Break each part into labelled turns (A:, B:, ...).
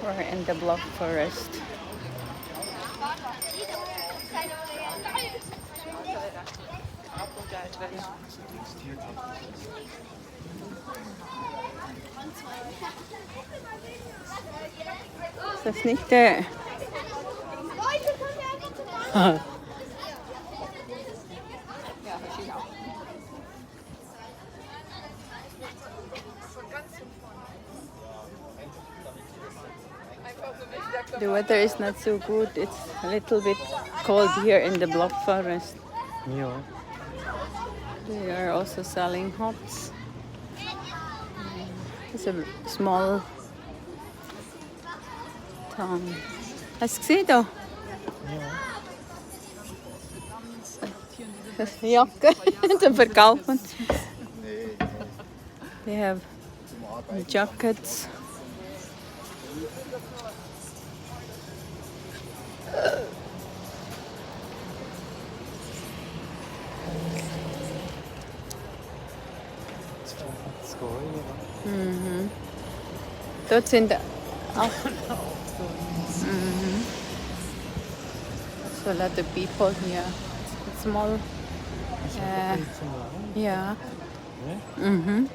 A: We're in the Black Forest. Ist das nicht der? The weather is not so good. It's a little bit cold here in the Black Forest.
B: Yeah.
A: They are also selling hops. It's a small town. Hast du gesehen da? Ja. Jacke zu verkaufen. They have jackets. Mhm. Dort sind auch so a lot of people here. It's small. Yeah. Mhm.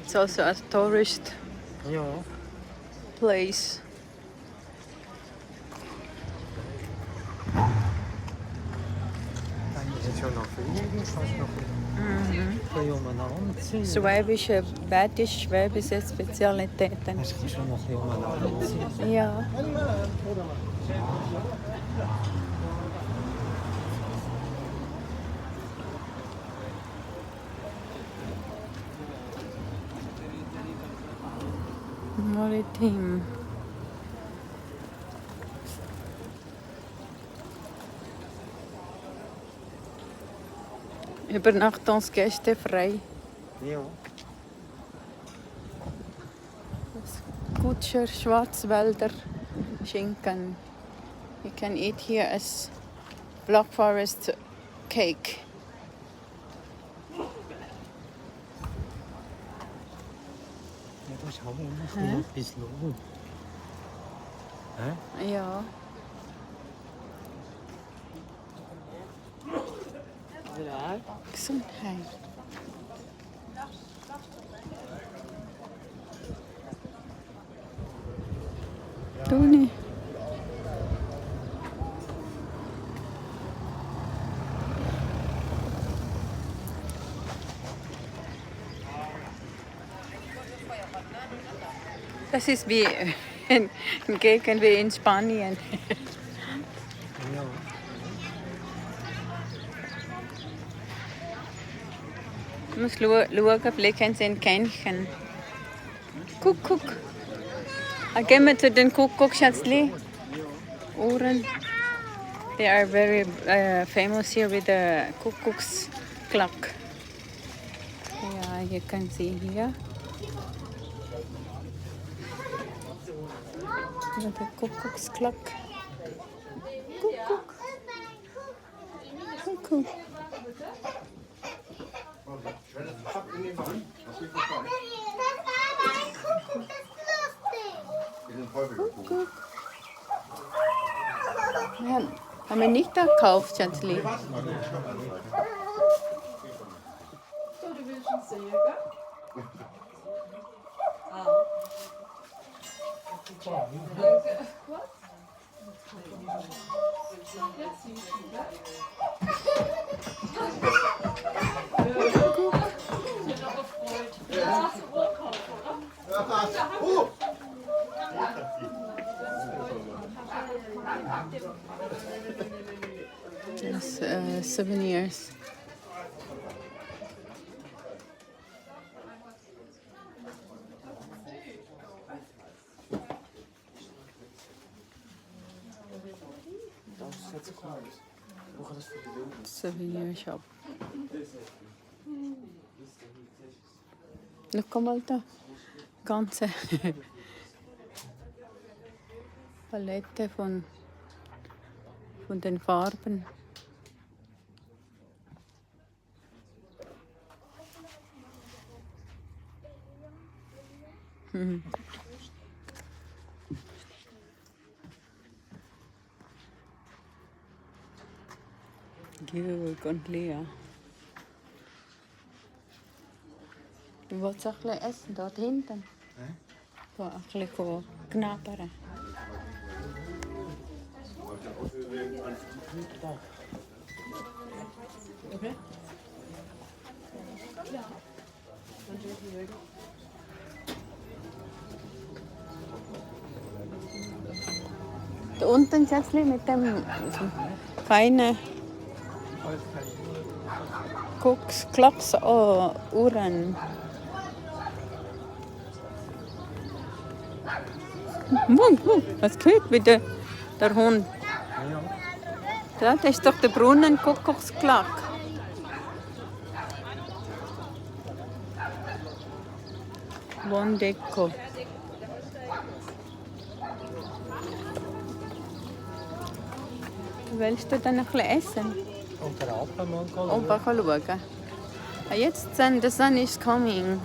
A: It's also a tourist place. Schwäbische, Badisch, schwäbische Spezialitäten. Ja. Maritim. Übernachtungsgäste frei.
B: Ja.
A: Kutscher, Schwarzwälder, Schinken. You can eat here as Black Forest cake.
B: Ja, da schauen wir noch ein bisschen rum.
A: Ja. Gesundheit. Toni. Das ist wie in Gegend wie in Spanien.
B: Ja.
A: Ich muss schauen, vielleicht haben sie ein Kännchen. Kuckuck. Gehen wir zu den Kuckuck-Schätzli. Ohren. They are very famous here with the Kuckuck's clock. Yeah, you can see here. The Kuckuck's clock. Kuckuck. Kuckuck. Kuckuck. Ja, haben wir nicht gekauft, Schätzli.
C: So, du willst schon sehen, gell? Danke. Was? Jetzt siehst du, gell? Ich bin aber freut. Das hast du wohl gekauft, oder?
A: Yes, souvenirs. Souvenir shop. Schau mal da. Ganze Palette von den Farben. Mhm. Georg und Lea. Du wolltest auch ein bisschen essen, dort hinten. Da ein bisschen knabbern. Okay. Da unten Schätzli mit dem feinen Klocks Uhren. Was gehört wie der Hund? Ja, das ist doch der Brunnenkuckucksklack. Deko. Willst du dann ein bisschen essen?
B: Und der Alpen mal
A: Opa kann schauen. Jetzt the sun is coming.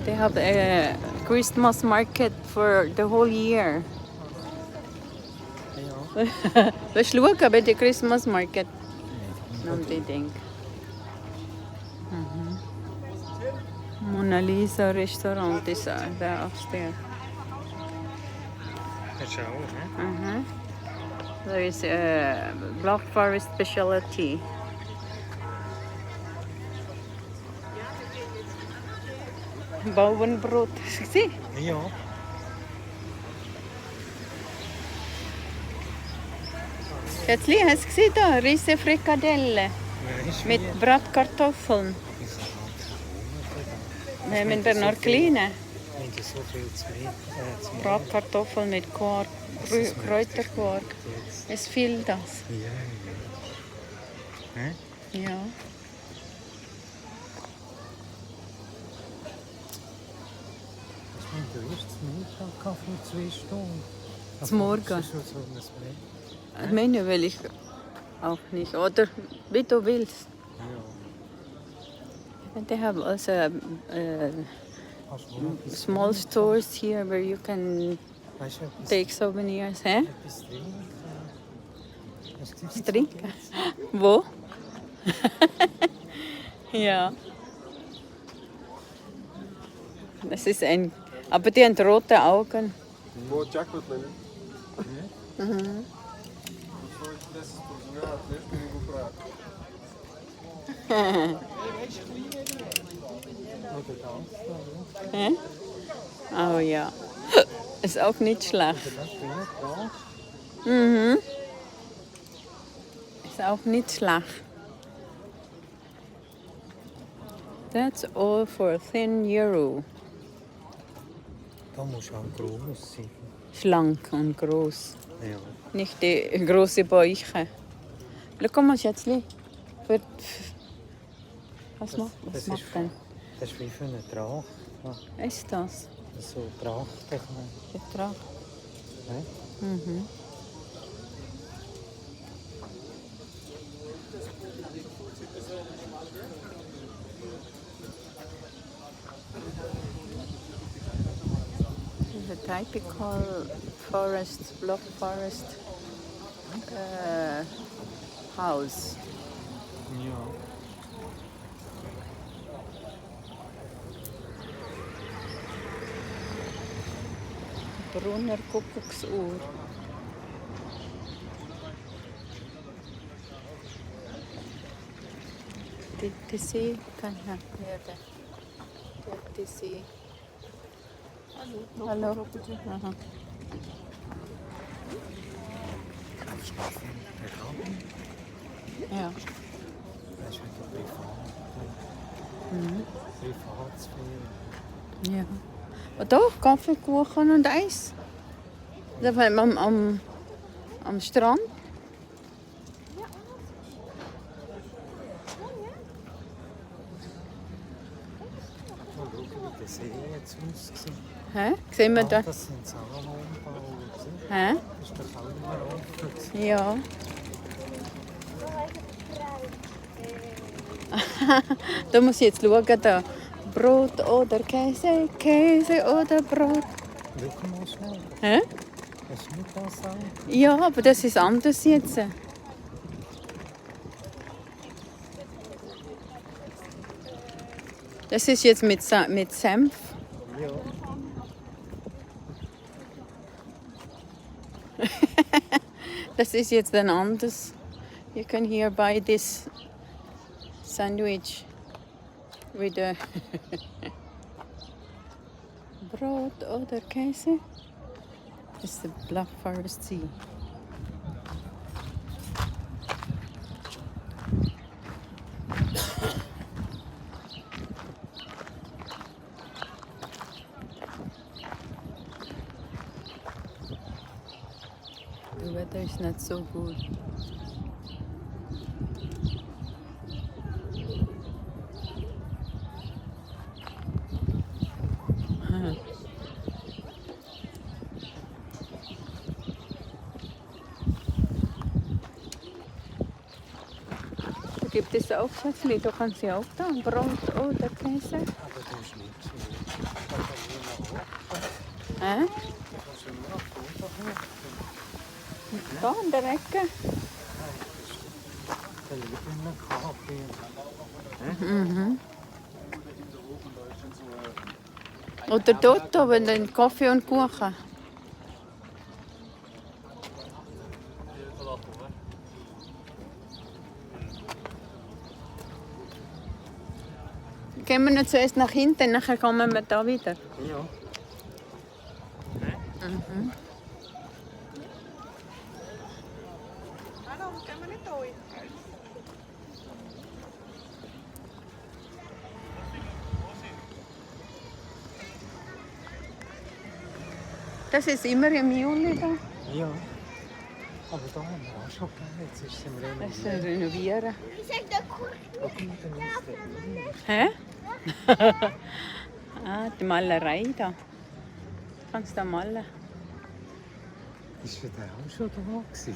A: They have a Christmas market for the whole year.
B: Ja.
A: Willst du schauen bei der Christmas market? Unbedingt. Mona Lisa Restaurant is there upstairs.
B: Das ist auch, ne?
A: There is a Black Forest specialty. Bauernbrot. Hast du gesehen?
B: Ja.
A: Schätzli, hast du gesehen da? Riese Frikadelle mit Bratkartoffeln. Nehmen wir noch kleine.
B: Wenn du so viel zu mehr.
A: Bratkartoffeln mit Quark, Kräuterquark. Es fehlt das.
B: Ja, ja. Hä?
A: Ja.
B: Das ist mein größtes Mittagskaffee in 2 Stunden.
A: Zum Morgen.
B: Das ist schon so ein
A: Das Menü will ich auch nicht. Oder wie du willst.
B: Ja.
A: They have also small stores here where you can
B: Weißt du, etwas,
A: take souvenirs. Hä?
B: etwas trinken? Was gibt's
A: Was trinken? Wo? Ja. Das ist ein. Aber die haben rote Augen.
D: More chocolate lemon.
A: Mhm.
D: Desses porzinhos, deixa comigo pra.
B: Oder das da,
A: Hä? Oh ja. Ist auch nicht schlecht.
B: oder das wieder da.
A: Mhm. Ist auch nicht schlecht. That's all for €10.
B: Da muss auch groß sein.
A: Schlank und groß.
B: Ja.
A: Nicht die große Bäuche. Schau mal, Schätzli. Was
B: Das
A: macht
B: ist-
A: denn?
B: Das ist wie für eine Tracht. Ja.
A: Ist das?
B: So Tracht.
A: Betrag.
B: Ne?
A: Mhm. The typical forest, block forest house.
B: Ja.
A: Brunner Kuckucksuhr. Die See kann werden. Die See. Hallo. Aha. Ja.
B: Das ist wieder privat.
A: Mhm.
B: Privatsphäre.
A: Ja. Und doch, Kaffee, Kuchen und Eis. Da waren wir am Strand.
B: Mal schauen, wie der See jetzt aussieht.
A: Hä? Sehen wir da?
B: Das sind Salonbau.
A: Hä?
B: Das ist doch auch immer offen.
A: Ja. Da muss ich jetzt schauen. Da. Brot oder Käse, Käse oder Brot.
B: Schau mal schnell.
A: Hä?
B: Hast du nicht das auch?
A: Ja, aber das ist anders jetzt. Das ist jetzt mit Senf.
B: Ja.
A: Das ist jetzt ein anderes. You can here buy this sandwich with a Brot oder Käse. Das ist der Black Forest Sea. Das Wetter ist nicht so gut. Da gibt es auch Schätzli, da kannst du auch da Brot oder Käse.
B: Aber du hast nicht so.
A: Hä? Da in der Ecke.
B: Der liegt in einem Kaffee.
A: Oder dort oben, den Kaffee und Kuchen. Gehen wir noch zuerst nach hinten, nachher kommen wir da wieder.
B: Ja.
A: Das ist immer im Juli da.
B: Ja. Aber da haben wir auch schon gegeben. Jetzt ist es im
A: Das ist
B: Renovieren.
A: Renovieren.
B: Guck mal, dann ist der
A: Hä? Ah, die Malerei da. Kannst du da malen?
B: Ist der auch schon da gewesen?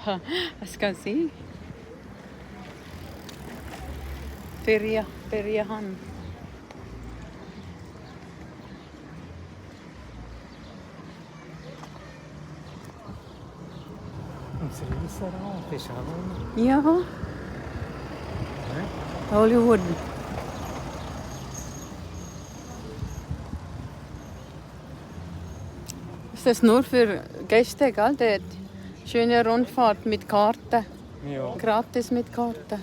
A: Ha, das kann sein. Feriahan.
B: Unser Riesenrad ist auch noch.
A: Ja, Hollywood. Ist das nur für Gäste, gell? Die schöne Rundfahrt mit Karten.
B: Ja.
A: Gratis mit Karten.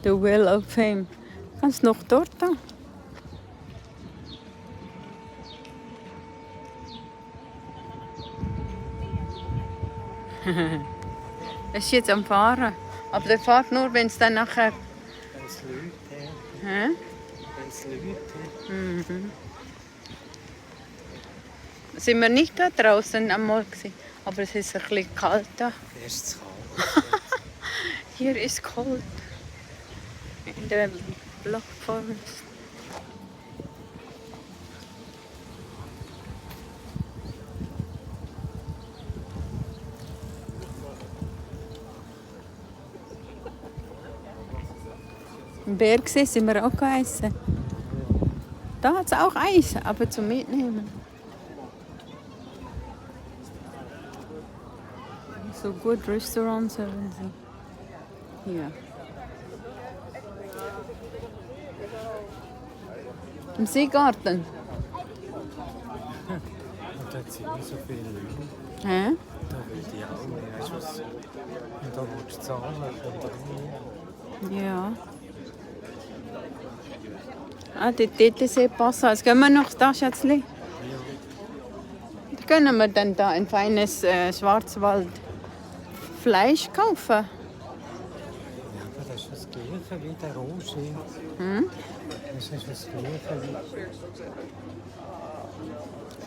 A: The Wheel of Fame. Kannst du noch dort da? Er ist jetzt am Fahren. Aber der fährt nur, wenn es dann nachher...
B: Wenn es Leute
A: Hä?
B: Wenn es Leute
A: Mhm. Sind wir nicht da draußen einmal gewesen. Aber es ist ein bisschen kalt da.
B: Erst zu kalt.
A: Hier ist kalt. In der Black Forest. Im Bergsee sind wir auch gegessen. Da hat es auch Eis, aber zum Mitnehmen. So gut Restaurants haben sie. Hier. Im Seegarten.
B: Und dort sind nicht so viele Leute.
A: Hä?
B: Da will ich auch mehr. Weißt du was? Und da willst du zahlen von der
A: Ja. Ah, die TTC-Pass. Jetzt gehen wir noch da, Schätzli. Da können wir dann da ein feines Schwarzwald Fleisch kaufen.
B: Ja, aber das ist das Gleiche wie der Rohschild.
A: Hm?
B: Das ist das Gleiche wie...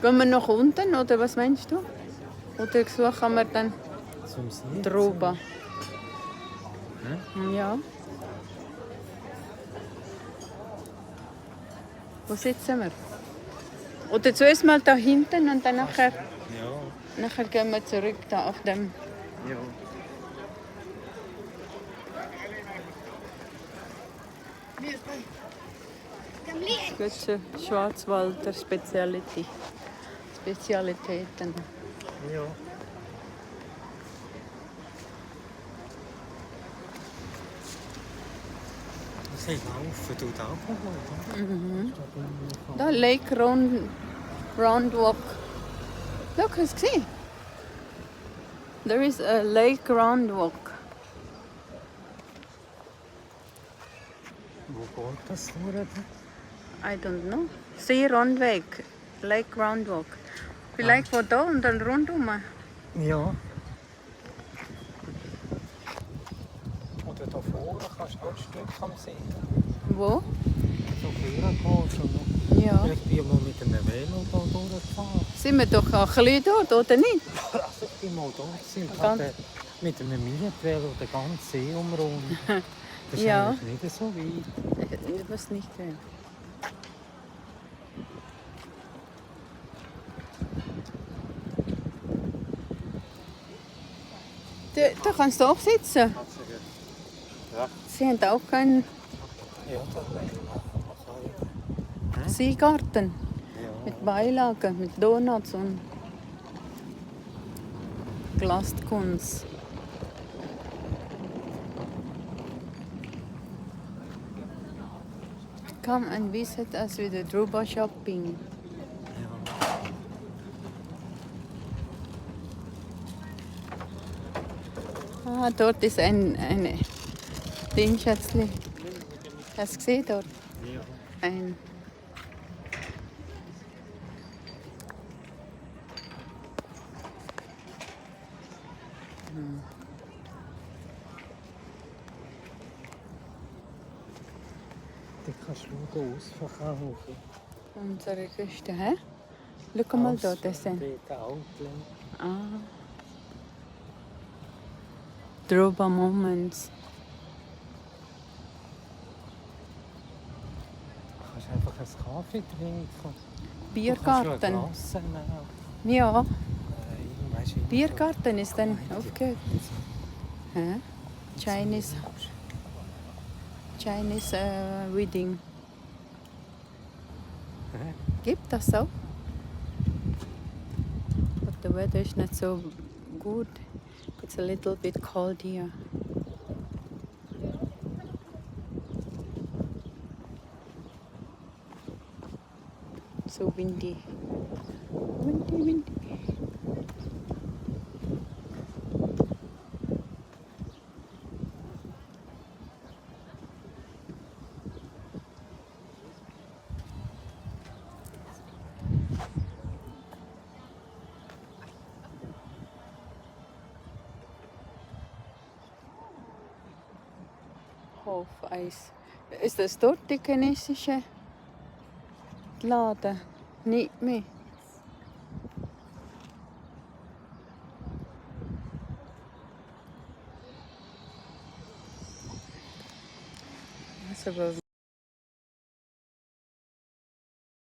A: Gehen wir nach unten, oder was meinst du? Oder suchen wir dann
B: Zum Sitzen.
A: drüber? Ja. Wo sitzen wir? Oder zuerst mal da hinten und dann nachher gehen wir zurück da auf dem.
B: Ja.
A: Gute Schwarzwälder Spezialitäten.
B: Ja. Sie laufen dort ab, oder?
A: Mhm. Da Lake Round Walk. Look, hast du gesehen? There is a Lake Round Walk.
B: Wo geht das durch?
A: I don't know. Seerundweg. Lake Round Walk. Vielleicht von da und dann rundum.
B: Ja. Oder da vorne kannst du auch ein Stück am See.
A: Wo?
B: So gehen kannst.
A: Ja.
B: Vielleicht bin ich mal mit einem Velo da durchgefahren.
A: Sind wir doch auch ein bisschen dort, oder nicht?
B: Also ich bin mal dort gewesen und
A: Ganz-
B: habe mit einem Mini-Velo den ganzen See umrundet. Das ist
A: Ja.
B: eigentlich nicht so weit.
A: Ich weiß nicht. Da kannst du auch sitzen.
B: Ja.
A: Sie haben auch keinen
B: Ja, da
A: Seegarten
B: ja.
A: mit Beilagen, mit Donuts und Glaskunst. Come and visit us with the Druba Shopping. Ah, dort ist ein Ding, Schätzli. Hast du gesehen dort?
B: Ja.
A: Ein
B: Da kannst du schauen, ausverkaufen.
A: unsere Küste, hä? Schau mal dort, das sind.
B: Dort Outlet.
A: Ah. Druba Moments.
B: Du kannst einfach einen Kaffee trinken.
A: Biergarten.
B: Du kannst schon ein Glas nehmen.
A: Ja,
B: Weißt du,
A: Biergarten ist dann aufgehört. Hä? Chinese Wedding.
B: Hä?
A: Gibt das so? But the weather is not so good. It's a little bit cold here. So windy. Windy. Hofeis. Ist das dort die chinesische Laden? Nicht mehr. Also,